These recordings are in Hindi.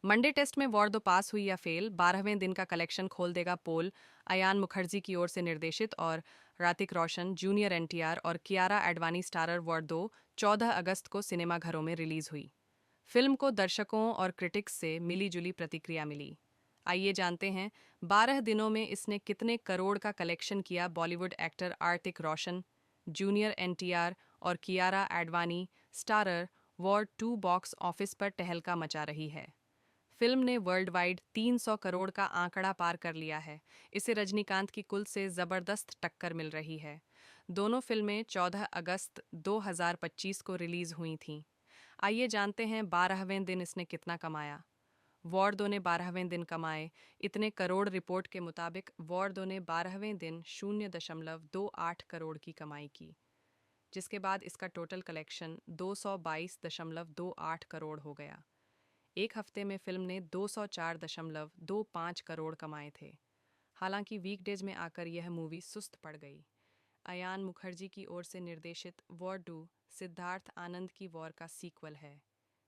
मंडे टेस्ट में वॉर दो पास हुई या फेल, 12वें दिन का कलेक्शन खोल देगा पोल। अयान मुखर्जी की ओर से निर्देशित और ऋतिक रोशन, जूनियर एनटीआर और कियारा एडवानी स्टारर वॉर दो 14 अगस्त को सिनेमाघरों में रिलीज हुई। फिल्म को दर्शकों और क्रिटिक्स से मिली जुली प्रतिक्रिया मिली। आइए जानते हैं 12 दिनों में इसने कितने करोड़ का कलेक्शन किया। बॉलीवुड एक्टर ऋतिक रोशन, जूनियर एनटीआर और Kiara Advani starrer war 2 box office पर टहलका मचा रही है। फिल्म ने वर्ल्ड वाइड 300 करोड़ का आंकड़ा पार कर लिया है। इसे रजनीकांत की कुल से जबरदस्त टक्कर मिल रही है। दोनों फिल्में 14 अगस्त 2025 को रिलीज हुई थीं। आइए जानते हैं 12वें दिन इसने कितना कमाया। वॉर दो ने 12वें दिन कमाए इतने करोड़। रिपोर्ट के मुताबिक वॉर दो ने 12वें दिन 0.28 करोड़ की कमाई की, जिसके बाद इसका टोटल कलेक्शन 222.28 करोड़ हो गया। एक हफ्ते में फिल्म ने 204.25 करोड़ कमाए थे। हालांकि वीकडेज में आकर यह मूवी सुस्त पड़ गई। अयान मुखर्जी की ओर से निर्देशित वॉर 2 सिद्धार्थ आनंद की वॉर का सीक्वल है।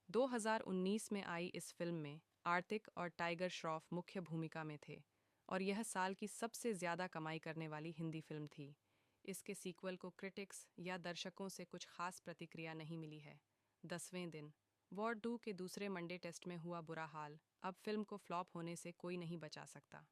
2019 में आई इस फिल्म में आर्तिक और टाइगर श्रॉफ मुख्य भूमिका में थे और यह साल की सबसे ज़्यादा कमाई करने वाली हिंदी फिल्म थी। इसके सीक्वल को क्रिटिक्स या दर्शकों से कुछ खास प्रतिक्रिया नहीं मिली है। 10वें दिन वॉर 2 के दूसरे मंडे टेस्ट में हुआ बुरा हाल। अब फिल्म को फ्लॉप होने से कोई नहीं बचा सकता।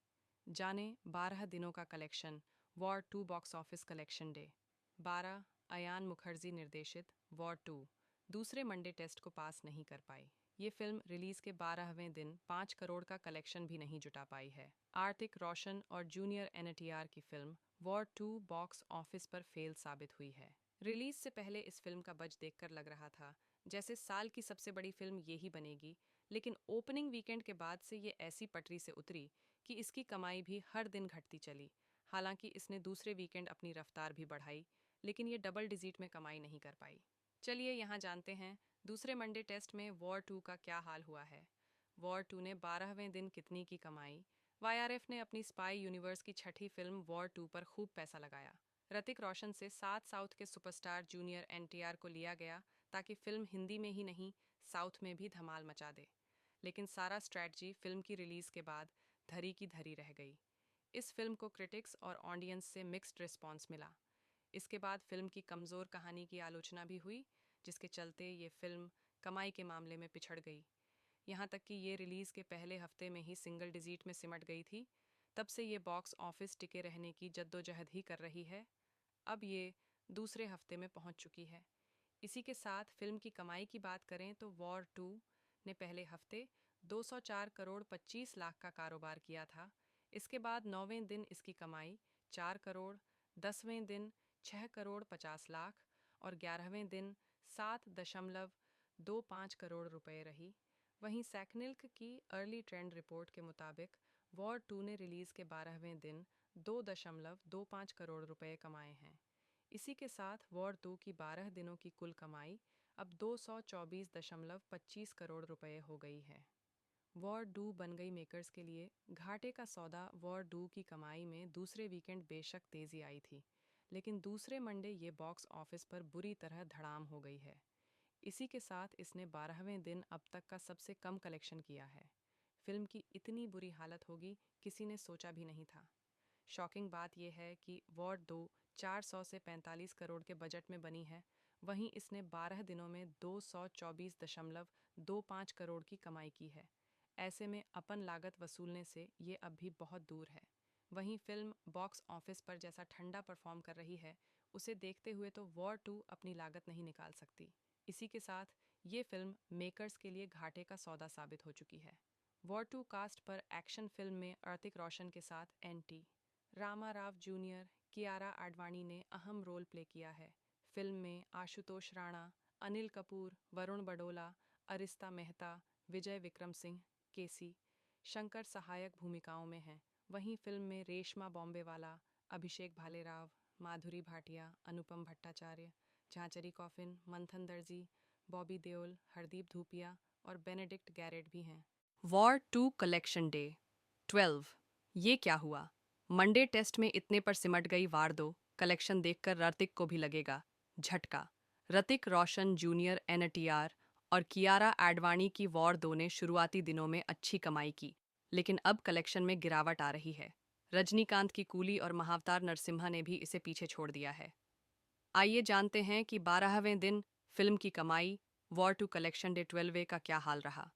जाने 12 दिनों का collection. War 2 box office collection day 12। Ayan Mukherjee निर्देशित वॉर 2 दूसरे मंडे टेस्ट को पास नहीं कर पाई। ये फिल्म रिलीज के 12वें दिन 5 करोड़ का कलेक्शन भी नहीं जुटा पाई है। आर्तिक रोशन और जूनियर एनटीआर की फिल्म वॉर 2 बॉक्स ऑफिस पर फेल साबित हुई है। रिलीज से पहले इस फिल्म का बज देखकर लग रहा था जैसे साल की सबसे बड़ी फिल्म ये ही बनेगी, लेकिन ओपनिंग वीकेंड के बाद से ये ऐसी पटरी से उतरी कि इसकी कमाई भी हर दिन घटती चली। हालांकि इसने दूसरे वीकेंड अपनी रफ्तार भी बढ़ाई, लेकिन ये डबल डिजिट में कमाई नहीं कर पाई। चलिए यहाँ जानते हैं दूसरे मंडे टेस्ट में वॉर 2 का क्या हाल हुआ है। वॉर 2 ने 12वें दिन कितनी की कमाई। वाईआरएफ ने अपनी स्पाई यूनिवर्स की छठी फिल्म वॉर 2 पर खूब पैसा लगाया। ऋतिक रोशन से 7 साउथ के सुपरस्टार जूनियर एनटीआर को लिया गया ताकि फिल्म हिंदी में ही नहीं साउथ में भी धमाल मचा दे। लेकिन सारा स्ट्रैटेजी फिल्म की रिलीज के बाद धरी की धरी रह गई। इस फिल्म को क्रिटिक्स और ऑडियंस से मिक्स्ड रिस्पॉन्स मिला। इसके बाद फिल्म की कमज़ोर कहानी की आलोचना भी हुई, जिसके चलते ये फिल्म कमाई के मामले में पिछड़ गई। यहाँ तक कि ये रिलीज़ के पहले हफ्ते में ही सिंगल डिजिट में सिमट गई थी। तब से ये बॉक्स ऑफिस टिके रहने की जद्दोजहद ही कर रही है। अब ये दूसरे हफ्ते में पहुंच चुकी है। इसी के साथ फिल्म की कमाई की बात करें तो वॉर 2 ने पहले हफ्ते 204 करोड़ 25 लाख का कारोबार किया था। इसके बाद 9वें दिन इसकी कमाई 4 करोड़, 10वें दिन 6 करोड़ 50 लाख और 11वें दिन 7.25 करोड़ रुपए रही। वहीं सैकनिल्क की अर्ली ट्रेंड रिपोर्ट के मुताबिक वॉर 2 ने रिलीज़ के 12वें दिन 2.25 करोड़ रुपए कमाए हैं। इसी के साथ वॉर 2 की 12 दिनों की कुल कमाई अब 224.25 करोड़ रुपए हो गई है। वॉर 2 बन गई मेकर्स के लिए घाटे का सौदा। वॉर 2 की कमाई में दूसरे वीकेंड बेशक तेज़ी आई थी, लेकिन दूसरे मंडे ये बॉक्स ऑफिस पर बुरी तरह धड़ाम हो गई है। इसी के साथ इसने 12वें दिन अब तक का सबसे कम कलेक्शन किया है। फिल्म की इतनी बुरी हालत होगी किसी ने सोचा भी नहीं था। शॉकिंग बात यह है कि वॉर 2 400 से 45 करोड़ के बजट में बनी है, वहीं इसने 12 दिनों में 224.25 करोड़ की कमाई की है। ऐसे में अपन लागत वसूलने से ये अब भी बहुत दूर है। वहीं फिल्म बॉक्स ऑफिस पर जैसा ठंडा परफॉर्म कर रही है, उसे देखते हुए तो वॉर 2 अपनी लागत नहीं निकाल सकती। इसी के साथ ये फिल्म मेकर्स के लिए घाटे का सौदा साबित हो चुकी है। वॉर 2 कास्ट पर एक्शन फिल्म में ऋतिक रोशन के साथ एन.टी. रामा राव जूनियर, कियारा आडवाणी ने अहम रोल प्ले किया है। फिल्म में आशुतोष राणा, अनिल कपूर, वरुण बडोला, अरिस्ता मेहता, विजय विक्रम सिंह, केसी शंकर सहायक भूमिकाओं में हैं। वहीं फिल्म में रेशमा बॉम्बेवाला, अभिषेक भालेराव, माधुरी भाटिया, अनुपम भट्टाचार्य, झांचरी कॉफिन, मंथन दर्जी, बॉबी देओल, हरदीप धूपिया और बेनेडिक्ट गैरेट भी हैं। War 2 collection day 12। ये क्या हुआ। मंडे टेस्ट में इतने पर सिमट गई वार 2। कलेक्शन देखकर ऋतिक को भी लगेगा झटका। ऋतिक रोशन, जूनियर एनटीआर और कियारा एडवाणी की वॉर 2 ने शुरुआती दिनों में अच्छी कमाई की, लेकिन अब कलेक्शन में गिरावट आ रही है। रजनीकांत की कूली और महावतार नरसिम्हा ने भी इसे पीछे छोड़ दिया है। आइए जानते हैं कि 12वें दिन फिल्म की कमाई, वॉर 2 कलेक्शन डे 12 का क्या हाल रहा।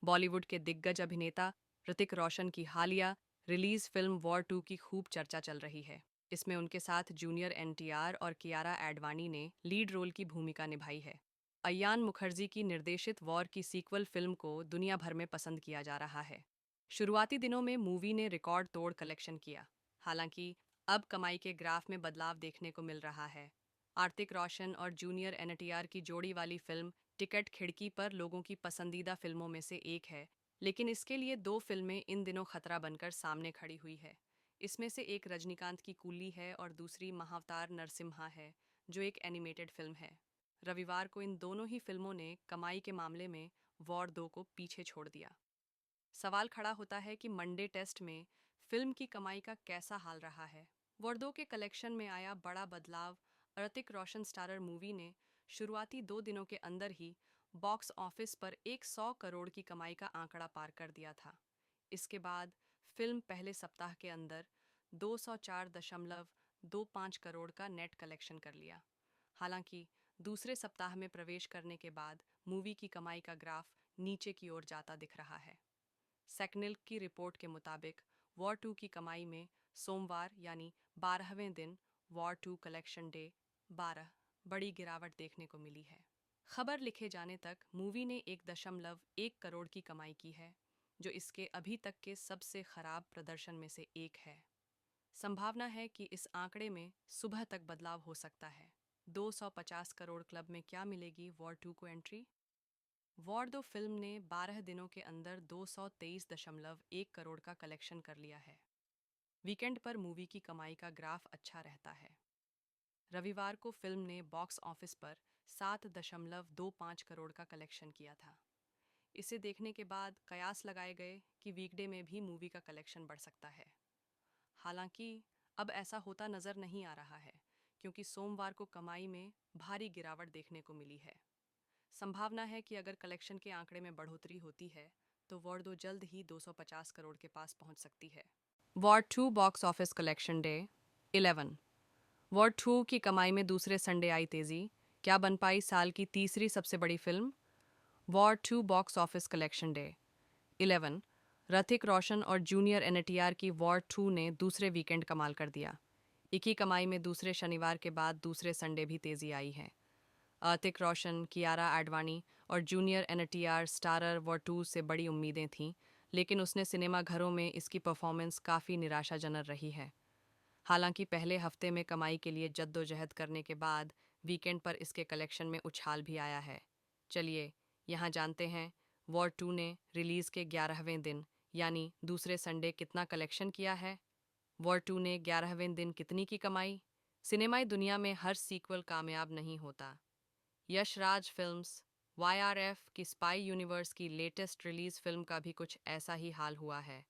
बॉलीवुड के दिग्गज अभिनेता ऋतिक रोशन की हालिया रिलीज फिल्म वॉर 2 की खूब चर्चा चल रही है। इसमें उनके साथ जूनियर एनटीआर और कियारा एडवाणी ने लीड रोल की भूमिका निभाई है। अयान मुखर्जी की निर्देशित वॉर की सीक्वल फिल्म को दुनिया भर में पसंद किया जा रहा है। शुरुआती दिनों में मूवी ने रिकॉर्ड तोड़ कलेक्शन किया। हालांकि अब कमाई के ग्राफ में बदलाव देखने को मिल रहा है। आर्तिक रोशन और जूनियर एनटीआर की जोड़ी वाली फिल्म टिकट खिड़की पर लोगों की पसंदीदा फिल्मों में से एक है, लेकिन इसके लिए दो फिल्में इन दिनों खतरा बनकर सामने खड़ी हुई है। इसमें से एक रजनीकांत की कूली है और दूसरी महावतार नरसिम्हा है, जो एक एनिमेटेड फिल्म है। रविवार को इन दोनों ही फिल्मों ने कमाई के मामले में वॉर 2 को पीछे छोड़ दिया। सवाल खड़ा होता है कि मंडे टेस्ट में फिल्म की कमाई का कैसा हाल रहा है। वॉर 2 के कलेक्शन में आया बड़ा बदलाव। ऋतिक रोशन स्टारर मूवी ने शुरुआती 2 दिनों के अंदर ही बॉक्स ऑफिस पर 100 करोड़ की कमाई का आंकड़ा पार कर दिया था। इसके बाद फिल्म पहले सप्ताह के अंदर 204.25 करोड़ का नेट कलेक्शन कर लिया। हालांकि दूसरे सप्ताह में प्रवेश करने के बाद मूवी की कमाई का ग्राफ नीचे की ओर जाता दिख रहा है। सेक्निल की रिपोर्ट के मुताबिक वॉर 2 की कमाई में सोमवार यानी 12वें दिन वॉर 2 कलेक्शन डे 12 बड़ी गिरावट देखने को मिली है। खबर लिखे जाने तक मूवी ने 1.1 करोड़ की कमाई की है, जो इसके अभी तक के सबसे खराब प्रदर्शन में से एक है। संभावना है कि इस आंकड़े में सुबह तक बदलाव हो सकता है। 250 करोड़ क्लब में क्या मिलेगी वॉर 2 को एंट्री? वॉर 2 फिल्म ने 12 दिनों के अंदर 223.1 करोड़ का कलेक्शन कर लिया है। वीकेंड पर मूवी की कमाई का ग्राफ अच्छा रहता है। रविवार को फिल्म ने बॉक्स ऑफिस पर 7.25 करोड़ का कलेक्शन किया था। इसे देखने के बाद कयास लगाए गए कि वीकडे में भी मूवी का कलेक्शन बढ़ सकता है। हालांकि अब ऐसा होता नजर नहीं आ रहा है, क्योंकि सोमवार को कमाई में भारी गिरावट देखने को मिली है। संभावना है कि अगर कलेक्शन के आंकड़े में बढ़ोतरी होती है तो वॉर 2 जल्द ही 250 करोड़ के पास पहुंच सकती है। War 2 box office collection day 11। War 2 की कमाई में दूसरे संडे आई तेजी। क्या बन पाई साल की तीसरी सबसे बड़ी film? War 2 box office collection day 11। Hrithik Roshan और जूनियर एनटीआर की वॉर 2 ने दूसरे वीकेंड कमाल कर दिया। इकी कमाई में दूसरे शनिवार के बाद दूसरे संडे भी तेजी आई है। ऋतिक रोशन, कियारा एडवाणी और जूनियर एनटीआर स्टारर वॉर 2 से बड़ी उम्मीदें थीं, लेकिन उसने सिनेमा घरों में इसकी परफॉर्मेंस काफ़ी निराशाजनक रही है। हालांकि पहले हफ्ते में कमाई के लिए जद्दोजहद करने के बाद वीकेंड पर इसके कलेक्शन में उछाल भी आया है। चलिए यहाँ जानते हैं वॉर 2 ने रिलीज़ के 11वें दिन यानी दूसरे संडे कितना कलेक्शन किया है। वॉर 2 ने 11वें दिन कितनी की कमाई? सिनेमाई दुनिया में हर सीक्वल कामयाब नहीं होता। यश राज फिल्म्स वाईआरएफ की स्पाई यूनिवर्स की लेटेस्ट रिलीज फिल्म का भी कुछ ऐसा ही हाल हुआ है।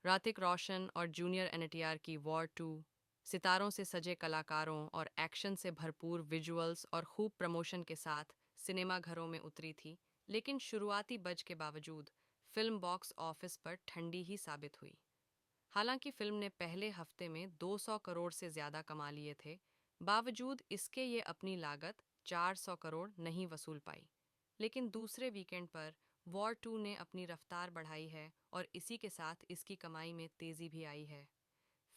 ऋतिक रोशन और जूनियर एनटीआर की वॉर 2 सितारों से सजे कलाकारों और एक्शन से भरपूर विजुअल्स और खूब प्रमोशन के साथ सिनेमा घरों में उतरी थी, लेकिन शुरुआती बज के बावजूद फिल्म बॉक्स ऑफिस पर ठंडी ही साबित हुई। हालांकि फिल्म ने पहले हफ्ते में 200 करोड़ से ज़्यादा कमा लिए थे, बावजूद इसके ये अपनी लागत 400 करोड़ नहीं वसूल पाई। लेकिन दूसरे वीकेंड पर वॉर 2 ने अपनी रफ्तार बढ़ाई है और इसी के साथ इसकी कमाई में तेज़ी भी आई है।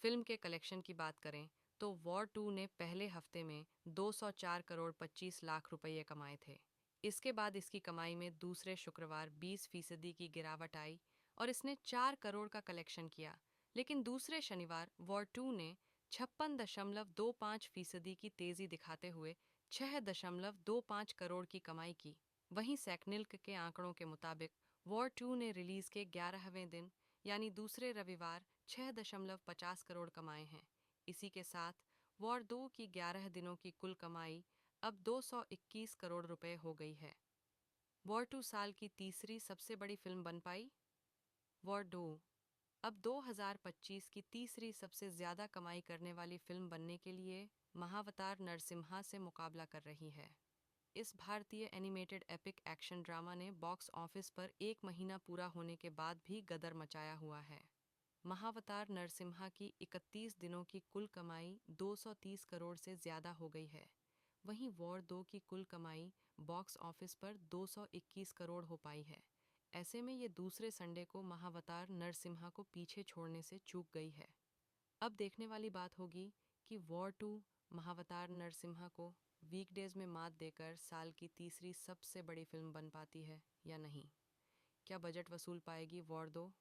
फिल्म के कलेक्शन की बात करें तो वॉर 2 ने पहले हफ्ते में 204 करोड़ 25 लाख रुपये कमाए थे। इसके बाद इसकी कमाई में दूसरे शुक्रवार 20% की गिरावट आई और इसने 4 करोड़ का कलेक्शन किया। लेकिन दूसरे शनिवार वॉर 2 ने 56.25% की तेज़ी दिखाते हुए 6.25 करोड़ की कमाई की। वहीं सैकनिल्क के आंकड़ों के मुताबिक वॉर 2 ने रिलीज़ के 11वें दिन यानी दूसरे रविवार 6.50 करोड़ कमाए हैं। इसी के साथ वॉर 2 की 11 दिनों की कुल कमाई अब 221 करोड़ रुपए हो गई है। वॉर 2 साल की तीसरी सबसे बड़ी फिल्म बन पाई। वॉर 2 अब 2025 की तीसरी सबसे ज़्यादा कमाई करने वाली फिल्म बनने के लिए महावतार नरसिम्हा से मुकाबला कर रही है। इस भारतीय एनिमेटेड एपिक एक्शन ड्रामा ने बॉक्स ऑफिस पर 1 महीना पूरा होने के बाद भी गदर मचाया हुआ है। महावतार नरसिम्हा की 31 दिनों की कुल कमाई 230 करोड़ से ज़्यादा हो गई है। वहीं वॉर 2 की कुल कमाई बॉक्स ऑफिस पर 221 करोड़ हो पाई है। ऐसे में ये दूसरे संडे को महावतार नरसिम्हा को पीछे छोड़ने से चूक गई है। अब देखने वाली बात होगी कि वॉर 2 महावतार नरसिम्हा को वीकडेज में मात देकर साल की तीसरी सबसे बड़ी फिल्म बन पाती है या नहीं। क्या बजट वसूल पाएगी वॉर 2?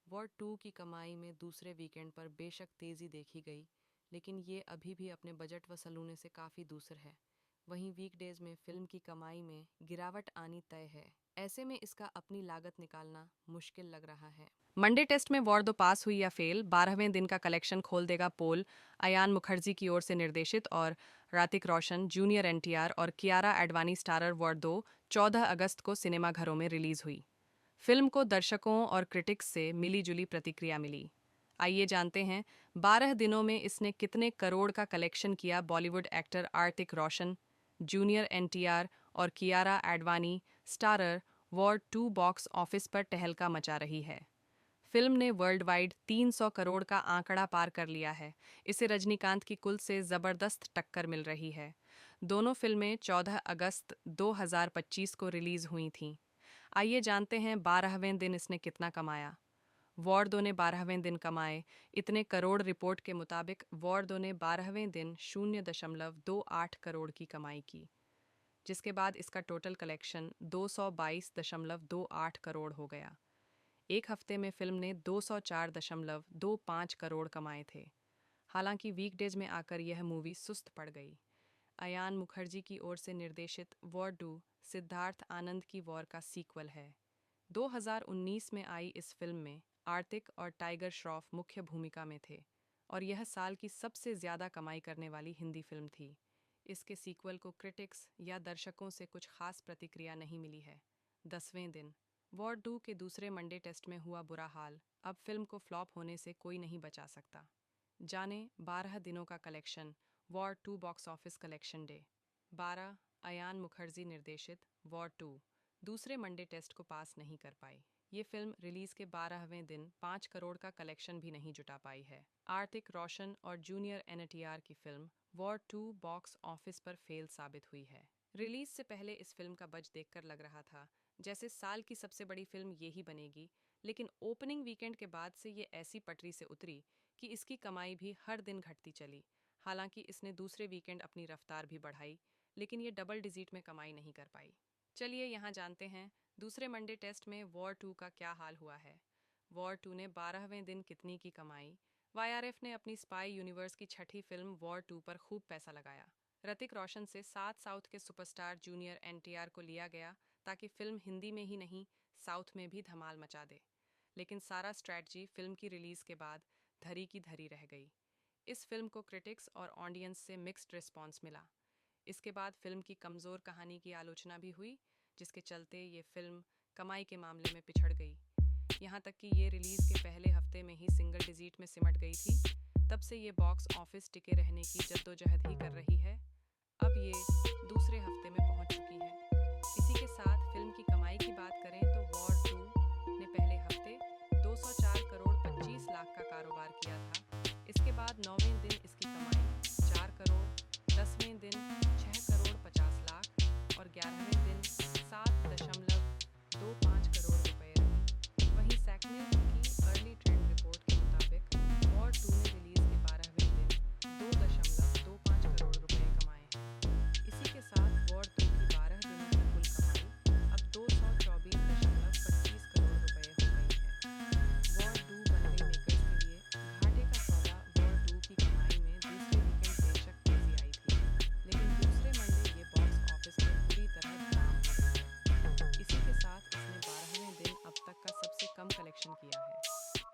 वॉर 2 की कमाई में दूसरे वीकेंड पर बेशक तेज़ी देखी गई, लेकिन ये अभी भी अपने बजट वसूलने से काफ़ी दूर है। वहीं वीकडेज में फिल्म की कमाई में गिरावट आनी तय है। ऐसे में इसका अपनी लागत निकालना मुश्किल लग रहा है। मंडे टेस्ट में वॉर 2 पास हुई या फेल, 12वें दिन का कलेक्शन खोल देगा पोल। अयान मुखर्जी की ओर से निर्देशित और ऋतिक रोशन, जूनियर एनटीआर और कियारा एडवानी स्टारर वॉर 2 14 अगस्त को सिनेमाघरों में रिलीज हुई। फिल्म को दर्शकों और क्रिटिक्स से मिली जुली प्रतिक्रिया मिली। आइए जानते हैं 12 दिनों में इसने कितने करोड़ का कलेक्शन किया। बॉलीवुड एक्टर ऋतिक रोशन, जूनियर एनटीआर और Kiara Advani starrer war 2 box office पर टहलका मचा रही है। फिल्म ने वर्ल्ड वाइड 300 करोड़ का आंकड़ा पार कर लिया है। इसे रजनीकांत की कुल से ज़बरदस्त टक्कर मिल रही है। दोनों फिल्में 14 अगस्त 2025 को रिलीज हुई थीं। आइए जानते हैं 12वें दिन इसने कितना कमाया। वॉर 2 ने 12वें दिन कमाए इतने करोड़। रिपोर्ट के मुताबिक वॉर 2 ने 12वें दिन 0.28 करोड़ की कमाई की, जिसके बाद इसका टोटल कलेक्शन 222.28 करोड़ हो गया। एक हफ्ते में फिल्म ने 204.25 करोड़ कमाए थे। हालांकि वीकडेज में आकर यह मूवी सुस्त पड़ गई। अयान मुखर्जी की ओर से निर्देशित वॉर 2 सिद्धार्थ आनंद की वॉर का सीक्वल है। 2019 में आई इस फिल्म में आर्तिक और टाइगर श्रॉफ मुख्य भूमिका में थे और यह साल की सबसे ज़्यादा कमाई करने वाली हिंदी फिल्म थी। इसके सीक्वल को क्रिटिक्स या दर्शकों से कुछ खास प्रतिक्रिया नहीं मिली है। 10वें दिन वॉर 2 के दूसरे मंडे टेस्ट में हुआ बुरा हाल। अब फिल्म को फ्लॉप होने से कोई नहीं बचा सकता। जाने 12 दिनों का collection. War 2 box office collection day 12। Ayan Mukherjee निर्देशित वॉर 2 दूसरे मंडे टेस्ट को पास नहीं कर पाई। ये फिल्म रिलीज के 12वें दिन 5 करोड़ का कलेक्शन भी नहीं जुटा पाई है। ऋतिक रोशन और जूनियर एनटीआर की फिल्म वॉर 2 बॉक्स ऑफिस पर फेल साबित हुई है। रिलीज से पहले इस फिल्म का बज देखकर लग रहा था जैसे साल की सबसे बड़ी फिल्म ये ही बनेगी, लेकिन ओपनिंग वीकेंड के बाद से ये ऐसी पटरी से उतरी कि इसकी कमाई भी हर दिन घटती चली। हालांकि इसने दूसरे वीकेंड अपनी रफ्तार भी बढ़ाई, लेकिन ये डबल डिजिट में कमाई नहीं कर पाई। चलिए यहाँ जानते हैं दूसरे मंडे टेस्ट में वॉर 2 का क्या हाल हुआ है। वॉर 2 ने 12वें दिन कितनी की कमाई। वाईआरएफ ने अपनी स्पाई यूनिवर्स की छठी फिल्म वॉर 2 पर खूब पैसा लगाया। ऋतिक रोशन से 7 साउथ के सुपरस्टार जूनियर एनटीआर को लिया गया ताकि फिल्म हिंदी में ही नहीं साउथ में भी धमाल मचा दे। लेकिन सारा स्ट्रैटजी फिल्म की रिलीज के बाद धरी की धरी रह गई। इस फिल्म को क्रिटिक्स और ऑडियंस से मिक्स्ड रिस्पॉन्स मिला। इसके बाद फिल्म की कमज़ोर कहानी की आलोचना भी हुई, जिसके चलते ये फिल्म कमाई के मामले में पिछड़ गई। यहाँ तक कि ये रिलीज़ के पहले हफ्ते में ही सिंगल डिजिट में सिमट गई थी। तब से ये बॉक्स ऑफिस टिके रहने की जद्दोजहद ही कर रही है। अब ये दूसरे हफ्ते में पहुंच चुकी है। इसी के साथ फिल्म की कमाई की बात करें तो वॉर 2 ने पहले हफ्ते 204 करोड़ 25 लाख का कारोबार किया था। इसके बाद 9वें दिन इसकी कमाई 4 करोड़, 10वें दिन 6 करोड़ 50 लाख और 11वें दिन 7.25 करोड़ रुपए रही। वहीं सैकनेल की अर्ली ट्रेंड रिपोर्ट के मुताबिक वॉर 2 ने रिलीज के 12वें दिन 2.25 करोड़ रुपए कमाए हैं। इसी के साथ वॉर 2 की 12 दिनों की कुल कमाई अब 224.25 करोड़ रुपए हो गई है। वॉर 2 बनने मेकर्स के लिए घाटे का सौदा। वॉर 2 की कमाई में दूसरे वीकेंड बेशक तेजी आई थी, लेकिन दूसरे मंडे ये बॉक्स ऑफिस में पूरी तरह धराम हो गई है। इसी के साथ इसने 12वें दिन अब तक का सबसे कम कलेक्शन किया है।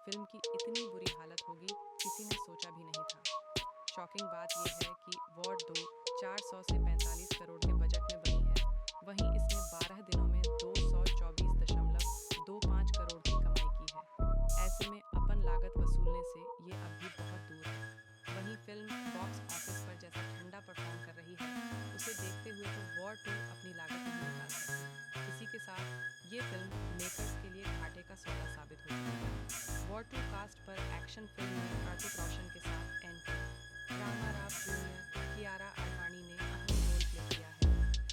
फिल्म की इतनी बुरी हालत होगी किसी ने सोचा भी नहीं था। शॉकिंग बात यह है कि वॉर 2 400 से 45 करोड़ के बजट में बनी है, वहीं इसने 12 दिनों में 224.25 करोड़ की कमाई की है। ऐसे में अपन लागत वसूलने से ये अब भी बहुत दूर है। वहीं फिल्म बॉक्स ऑफिस पर जैसा ठंडा परफॉर्म कर रही है, उसे देखते हुए तो वॉर 2 अपनी साथ ये फिल्म मेकर्स के लिए घाटे का सौदा साबित हुई है। वॉर 2 कास्ट पर एक्शन फिल्म में कार्तिक रोशन के साथ एंट्री, रामा राव जूनियर, कियारा आडवाणी ने अहम रोल प्ले किया है।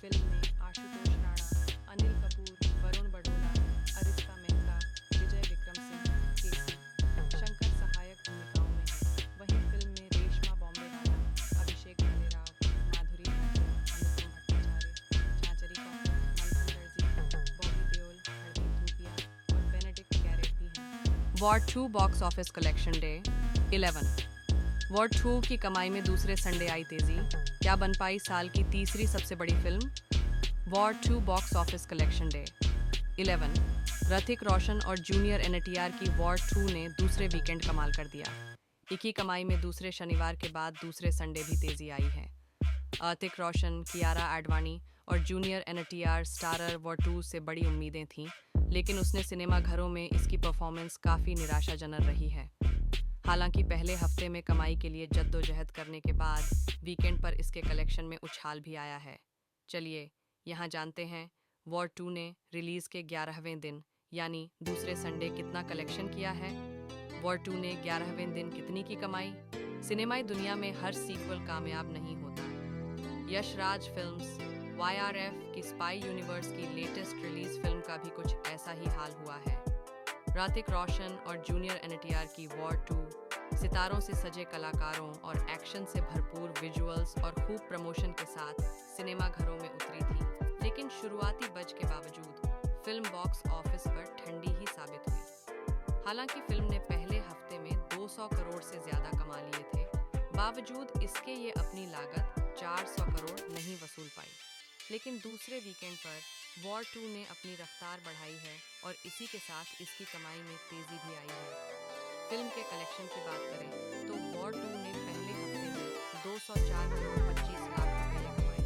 फिल्म में आशुतोष राणा, अनिल कपूर, वरुण बड़ोला, अरिस्ता मेहता, विजय विक्रम सिंह, केसी, शंकर सहायक भूमिकाओं में हैं। वहीं फिल्म में रेशमा बॉम्बेवाला, अभिषेक भालेराव, माधुरी ठाकुर, अनुपम भट्टाचार्य, झांझरी कौर, मंथन दर्जी, बॉबी देओल, हरदीप धूपिया और बेनेडिक्ट कैरेट भी हैं। War 2 box office collection day 11। War 2 की कमाई में दूसरे संडे आई तेजी, क्या बन पाई साल की तीसरी सबसे बड़ी film? War 2 box office collection day 11। Hrithik Roshan और जूनियर एनटीआर की वॉर 2 ने दूसरे वीकेंड कमाल कर दिया। एक ही कमाई में दूसरे शनिवार के बाद दूसरे संडे भी तेजी आई है। ऋतिक रोशन, कियारा आडवाणी और जूनियर एनटीआर स्टारर वॉर 2 से बड़ी उम्मीदें थीं, लेकिन उसने सिनेमा घरों में इसकी परफॉर्मेंस काफ़ी निराशाजनक रही है। हालांकि पहले हफ्ते में कमाई के लिए जद्दोजहद करने के बाद वीकेंड पर इसके कलेक्शन में उछाल भी आया है। चलिए यहाँ जानते हैं वॉर 2 ने रिलीज़ के 11वें दिन यानी दूसरे संडे कितना कलेक्शन किया है। वॉर 2 ने 11वें दिन कितनी की कमाई? सिनेमाई दुनिया में हर सीक्वल कामयाब नहीं होता। यश राज फिल्म्स YRF की स्पाई यूनिवर्स की लेटेस्ट रिलीज फिल्म का भी कुछ ऐसा ही हाल हुआ है। ऋतिक रोशन और जूनियर एनटीआर की वॉर 2 सितारों से सजे कलाकारों और एक्शन से भरपूर विजुअल्स और खूब प्रमोशन के साथ सिनेमा घरों में उतरी थी, लेकिन शुरुआती बज के बावजूद फिल्म बॉक्स ऑफिस पर ठंडी ही साबित हुई। हालांकि फिल्म ने पहले हफ्ते में 200 करोड़ से ज़्यादा कमा लिए थे, बावजूद इसके ये अपनी लागत 400 करोड़ नहीं वसूल पाई। लेकिन दूसरे वीकेंड पर वॉर 2 ने अपनी रफ्तार बढ़ाई है और इसी के साथ इसकी कमाई में तेज़ी भी आई है। फिल्म के कलेक्शन की बात करें तो वॉर 2 ने पहले हफ्ते में 204 करोड़ 25 लाख रुपये कमाए थे।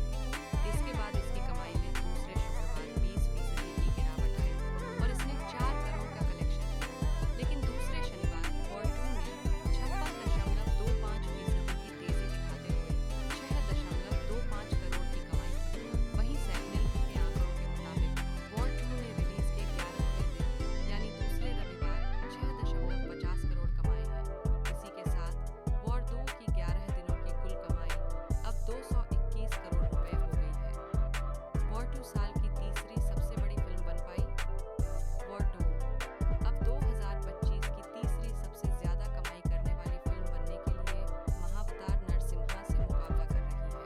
इसके बाद इसकी कमाई में दूसरे शुक्रवार 20% की गिरावट आई और इसने 4 करोड़ का कलेक्शन किया। लेकिन दूसरे शनिवार वॉर 2 ने 56.25% की तेज़ी दिखाते हुए 6.25 करोड़ की कमाई की। वहीं सैकनेल के आंकड़ों के मुताबिक वॉर 2 ने रिलीज के 11वें दिन यानी दूसरे रविवार 6.50 करोड़ कमाए हैं। इसी के साथ वॉर 2 की 11 दिनों की कुल कमाई अब 221 करोड़ रुपए हो गई है। वॉर 2 साल की तीसरी सबसे बड़ी फिल्म बन पाई। वॉर 2 अब 2025 की तीसरी सबसे ज्यादा कमाई करने वाली फिल्म बनने के लिए महावतार नरसिम्हा से मुकाबला कर रही है।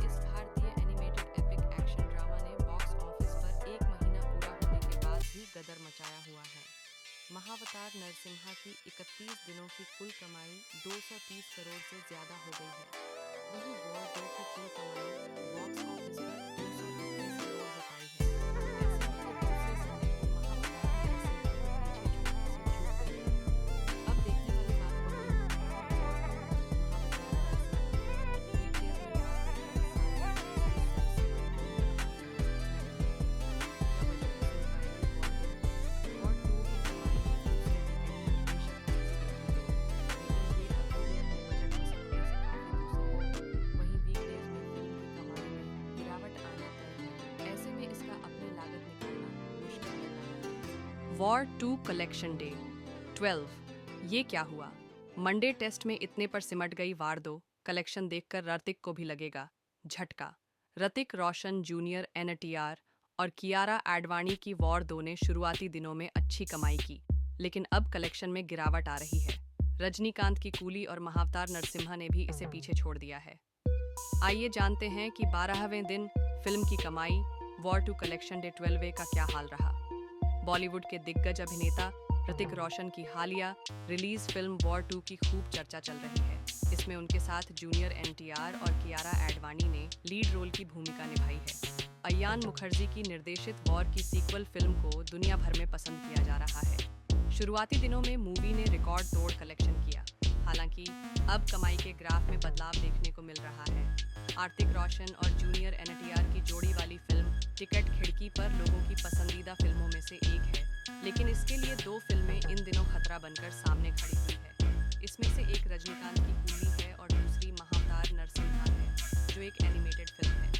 इस भारतीय एनिमेटेड एपिक एक्शन ड्रामा ने बॉक्स ऑफिस पर एक महीना पूरा होने के बाद भी गदर मचाया हुआ है। महावतार नरसिम्हा की 31 दिनों की कुल कमाई 230 करोड़ से ज्यादा हो गई है। वहीं वॉर 2 की कुल कमाई बॉक्स ऑफिस पर 221 करोड़ हो पाई है। ऐसे में ये दूसरे संडे को महावतार नरसिम्हा को पीछे छूटने से चूक गई है। अब देखने वाली बात होगी कि वॉर 2 महावतार नरसिम्हा वीकडेज में बात करता है साल की तीसरी सबसे बड़ी फिल्म बनने के लिए। वॉर 2 की कमाई में दूसरे वीकेंड पर बेशक तेजी दिखाई दे, लेकिन ये अभी भी अपने बजट वसूलने से काफी दूसरे है। वहीं वीकडेज में फिल्म की कमाई में गिरावट आना तय है। ऐसे में इसका अपनी लागत निकालना मुश्किल लग रहा है। War 2 collection day 12। ये क्या हुआ? मंडे टेस्ट में इतने पर सिमट गई वार 2। कलेक्शन देखकर ऋतिक को भी लगेगा झटका। ऋतिक रोशन, जूनियर एनटीआर और कियारा आडवाणी की वॉर 2 ने शुरुआती दिनों में अच्छी कमाई की, लेकिन अब कलेक्शन में गिरावट आ रही है। रजनीकांत की कूली और महावतार नरसिम्हा ने भी इसे पीछे छोड़ दिया है। आइए जानते हैं कि 12वें दिन फिल्म की कमाई वॉर 2 कलेक्शन डे 12 का क्या हाल रहा। बॉलीवुड के दिग्गज अभिनेता ऋतिक रोशन की हालिया रिलीज फिल्म वॉर 2 की खूब चर्चा चल रही है। इसमें उनके साथ जूनियर एनटीआर और कियारा आडवाणी ने लीड रोल की भूमिका निभाई है। अयान मुखर्जी की निर्देशित वॉर की सीक्वल फिल्म को दुनिया भर में पसंद किया जा रहा है। शुरुआती दिनों में मूवी ने रिकॉर्ड तोड़ कलेक्शन किया, हालांकि अब कमाई के ग्राफ में बदलाव देखने को मिल रहा है। ऋतिक रोशन और जूनियर एनटीआर की जोड़ी वाली फिल्म टिकट खिड़की पर लोगों की पसंदीदा फिल्मों में से एक है, लेकिन इसके लिए 2 फिल्में इन दिनों खतरा बनकर सामने खड़ी हुई है। इसमें से एक रजनीकांत की कूली है और दूसरी महावतार नरसिम्हा है, जो एक एनिमेटेड फिल्म है।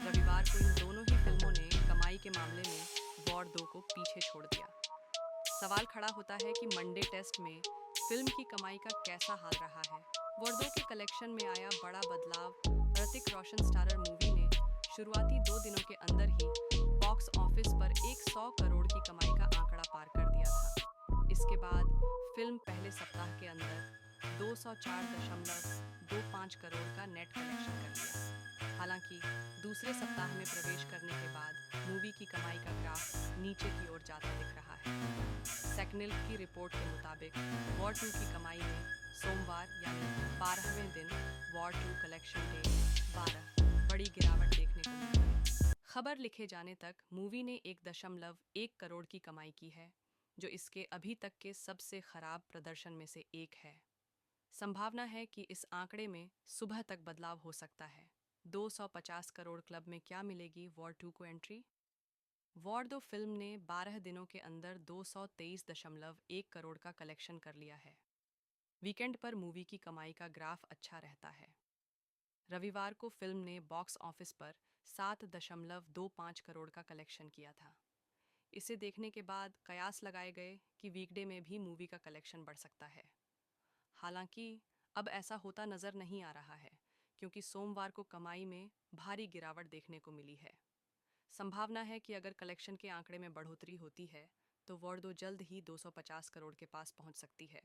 रविवार को इन दोनों ही फिल्मों ने कमाई के मामले में वॉर 2 को पीछे छोड़ दिया। सवाल खड़ा होता है कि मंडे टेस्ट में फिल्म की कमाई का कैसा हाल रहा है। वॉर 2 के कलेक्शन में आया बड़ा बदलाव। ऋतिक रोशन स्टारर मूवी ने शुरुआती 2 दिनों के अंदर ही बॉक्स ऑफिस पर 100 करोड़ की कमाई का आंकड़ा पार कर दिया था। इसके बाद फिल्म पहले सप्ताह के अंदर 204.25 करोड़ का नेट कलेक्शन कर लिया। हालांकि दूसरे सप्ताह में प्रवेश करने के बाद मूवी की कमाई का ग्राफ नीचे की ओर जाता दिख रहा है। सेक्निल की रिपोर्ट के मुताबिक वॉर 2 की कमाई में सोमवार यानी 12वें दिन वॉर 2 कलेक्शन डे 12 बड़ी गिरावट देखने को मिली। खबर लिखे जाने तक मूवी ने 1.1 करोड़ की कमाई की है, जो इसके अभी तक के सबसे खराब प्रदर्शन में से एक है। संभावना है कि इस आंकड़े में सुबह तक बदलाव हो सकता है। 250 करोड़ क्लब में क्या मिलेगी वॉर 2 को एंट्री? वॉर 2 फिल्म ने 12 दिनों के अंदर 223.1 करोड़ का कलेक्शन कर लिया है। वीकेंड पर मूवी की कमाई का ग्राफ अच्छा रहता है। रविवार को फिल्म ने बॉक्स ऑफिस पर 7.25 करोड़ का कलेक्शन किया था। इसे देखने के बाद कयास लगाए गए कि वीकडे में भी मूवी का कलेक्शन बढ़ सकता है। हालांकि अब ऐसा होता नजर नहीं आ रहा है, क्योंकि सोमवार को कमाई में भारी गिरावट देखने को मिली है। संभावना है कि अगर कलेक्शन के आंकड़े में बढ़ोतरी होती है तो वॉर 2 जल्द ही 250 करोड़ के पास पहुंच सकती है।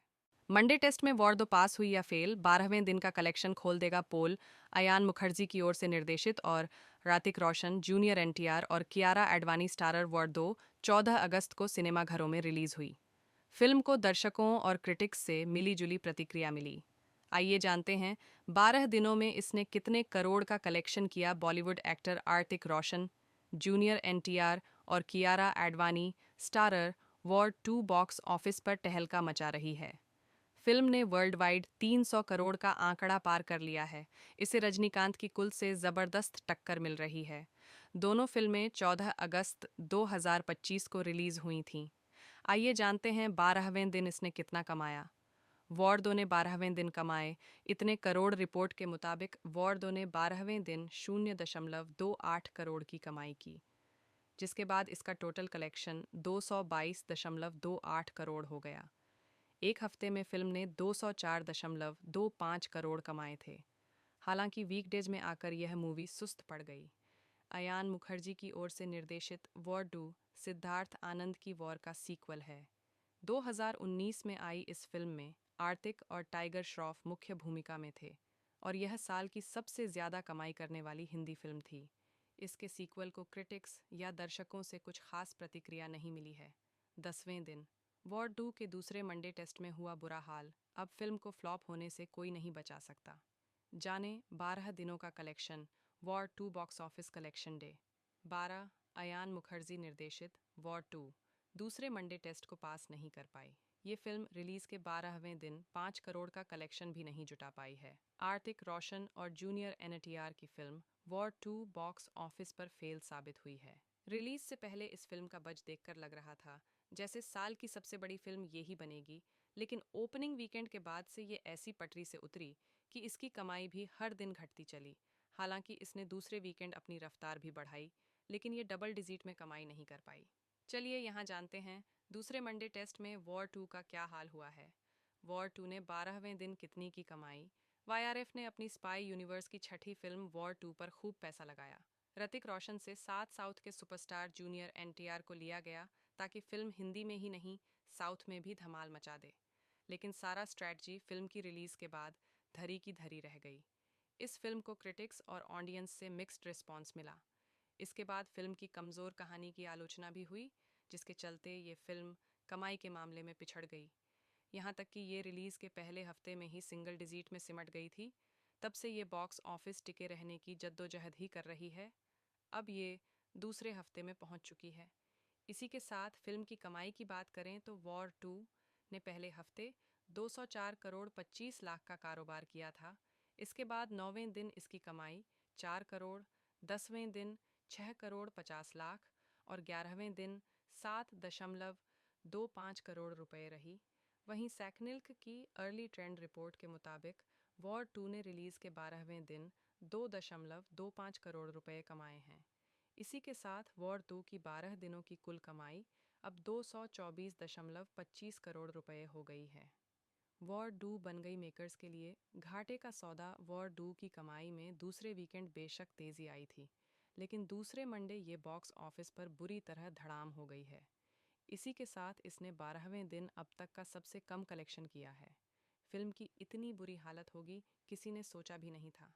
मंडे टेस्ट में वॉर 2 पास हुई या फेल, 12वें दिन का कलेक्शन खोल देगा पोल। अयान मुखर्जी की ओर से निर्देशित और ऋतिक रोशन, जूनियर एनटीआर और कियारा एडवानी स्टारर वॉर 2 14 अगस्त को सिनेमाघरों में रिलीज हुई। फिल्म को दर्शकों और क्रिटिक्स से मिली जुली प्रतिक्रिया मिली। आइए जानते हैं 12 दिनों में इसने कितने करोड़ का कलेक्शन किया। बॉलीवुड एक्टर ऋतिक रोशन, जूनियर एनटीआर और Kiara Advani starrer war 2 box office पर टहलका मचा रही है। फिल्म ने वर्ल्ड वाइड 300 करोड़ का आंकड़ा पार कर लिया है। इसे रजनीकांत की कुल से जबरदस्त टक्कर मिल रही है। दोनों फिल्में 14 अगस्त 2025 को रिलीज हुई थीं। आइए जानते हैं 12वें दिन इसने कितना कमाया। वॉर 2 ने 12वें दिन कमाए इतने करोड़। रिपोर्ट के मुताबिक वॉर 2 ने 12वें दिन 0.28 करोड़ की कमाई की, जिसके बाद इसका टोटल कलेक्शन 222.28 करोड़ हो गया। एक हफ्ते में फिल्म ने 204.25 करोड़ कमाए थे। हालांकि वीकडेज में आकर यह मूवी सुस्त पड़ गई। अयान मुखर्जी की ओर से निर्देशित वॉर 2 सिद्धार्थ आनंद की वॉर का सीक्वल है। 2019 में आई इस फिल्म में आर्तिक और टाइगर श्रॉफ मुख्य भूमिका में थे और यह साल की सबसे ज़्यादा कमाई करने वाली हिंदी फिल्म थी। इसके सीक्वल को क्रिटिक्स या दर्शकों से कुछ खास प्रतिक्रिया नहीं मिली है। 10वें दिन वॉर 2 के दूसरे मंडे टेस्ट में हुआ बुरा हाल। अब फिल्म को फ्लॉप होने से कोई नहीं बचा सकता। जाने 12 दिनों का collection. War 2 box office collection day 12। Ayan Mukherjee निर्देशित वॉर 2 दूसरे मंडे टेस्ट को पास नहीं कर पाई। ये फिल्म रिलीज के 12वें दिन 5 करोड़ का कलेक्शन भी नहीं जुटा पाई है। ऋतिक रोशन और जूनियर एनटीआर की फिल्म वॉर 2 बॉक्स ऑफिस पर फेल साबित हुई है। रिलीज से पहले इस फिल्म का बज देखकर लग रहा था जैसे साल की सबसे बड़ी फिल्म ये ही बनेगी, लेकिन ओपनिंग वीकेंड के बाद से ये ऐसी पटरी से उतरी कि इसकी कमाई भी हर दिन घटती चली। हालांकि इसने दूसरे वीकेंड अपनी रफ्तार भी बढ़ाई, लेकिन ये डबल डिजिट में कमाई नहीं कर पाई। चलिए यहाँ जानते हैं दूसरे मंडे टेस्ट में वॉर 2 का क्या हाल हुआ है। वॉर 2 ने 12वें दिन कितनी की कमाई? वाईआरएफ ने अपनी स्पाई यूनिवर्स की छठी फिल्म वॉर 2 पर खूब पैसा लगाया। ऋतिक रोशन से 7 साउथ के सुपरस्टार जूनियर एनटीआर को लिया गया ताकि फिल्म हिंदी में ही नहीं साउथ में भी धमाल मचा दे। लेकिन सारा स्ट्रैटजी फिल्म की रिलीज के बाद धरी की धरी रह गई। इस फिल्म को क्रिटिक्स और ऑडियंस से मिक्स्ड रिस्पॉन्स मिला। इसके बाद फिल्म की कमज़ोर कहानी की आलोचना भी हुई, जिसके चलते ये फिल्म कमाई के मामले में पिछड़ गई। यहाँ तक कि ये रिलीज़ के पहले हफ्ते में ही सिंगल डिजिट में सिमट गई थी। तब से ये बॉक्स ऑफिस टिके रहने की जद्दोजहद ही कर रही है। अब ये दूसरे हफ्ते में पहुँच चुकी है। इसी के साथ फिल्म की कमाई की बात करें तो वॉर 2 ने पहले हफ्ते 204 करोड़ 25 लाख का कारोबार किया था। इसके बाद 9वें दिन इसकी कमाई 4 करोड़, 10वें दिन 6 करोड़ 50 लाख और 11वें दिन 7.25 करोड़ रुपए रही। वहीं सैकनिल्क की अर्ली ट्रेंड रिपोर्ट के मुताबिक वॉर 2 ने रिलीज़ के 12वें दिन 2.25 करोड़ रुपए कमाए हैं। इसी के साथ वॉर 2 की 12 दिनों की कुल कमाई अब 224.25 करोड़ रुपए हो गई है। वॉर 2 बन गई मेकर्स के लिए घाटे का सौदा। वॉर 2 की कमाई में दूसरे वीकेंड बेशक तेजी आई थी, लेकिन दूसरे मंडे ये बॉक्स ऑफिस पर बुरी तरह धड़ाम हो गई है। इसी के साथ इसने 12वें दिन अब तक का सबसे कम कलेक्शन किया है। फिल्म की इतनी बुरी हालत होगी किसी ने सोचा भी नहीं था।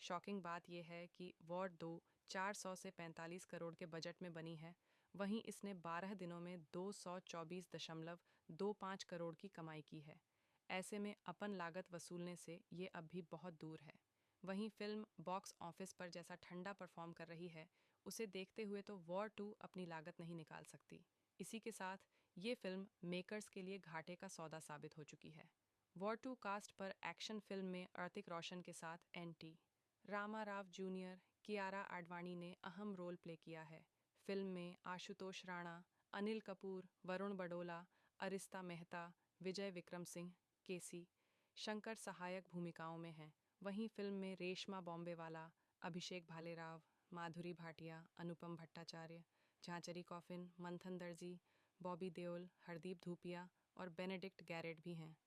शॉकिंग बात यह है कि वॉर 2 400 से 45 करोड़ के बजट में बनी है, वहीं इसने 12 दिनों में 224.25 करोड़ की कमाई की है। ऐसे में अपन लागत वसूलने से ये अब भी बहुत दूर है। वहीं फिल्म बॉक्स ऑफिस पर जैसा ठंडा परफॉर्म कर रही है, उसे देखते हुए तो वॉर 2 अपनी लागत नहीं निकाल सकती। इसी के साथ ये फिल्म मेकर्स के लिए घाटे का सौदा साबित हो चुकी है। वॉर 2 कास्ट पर एक्शन फिल्म में ऋतिक रोशन के साथ एन.टी. रामा राव जूनियर, कियारा आडवाणी ने अहम रोल प्ले किया है। फिल्म में आशुतोष राणा, अनिल कपूर, वरुण बडोला, अरिस्ता मेहता, विजय विक्रम सिंह, केसी शंकर सहायक भूमिकाओं में हैं। वहीं फिल्म में रेशमा बॉम्बेवाला, अभिषेक भालेराव, माधुरी भाटिया, अनुपम भट्टाचार्य, झांचरी कॉफिन, मंथन दर्जी, बॉबी देओल, हरदीप धूपिया और बेनेडिक्ट गैरेट भी हैं।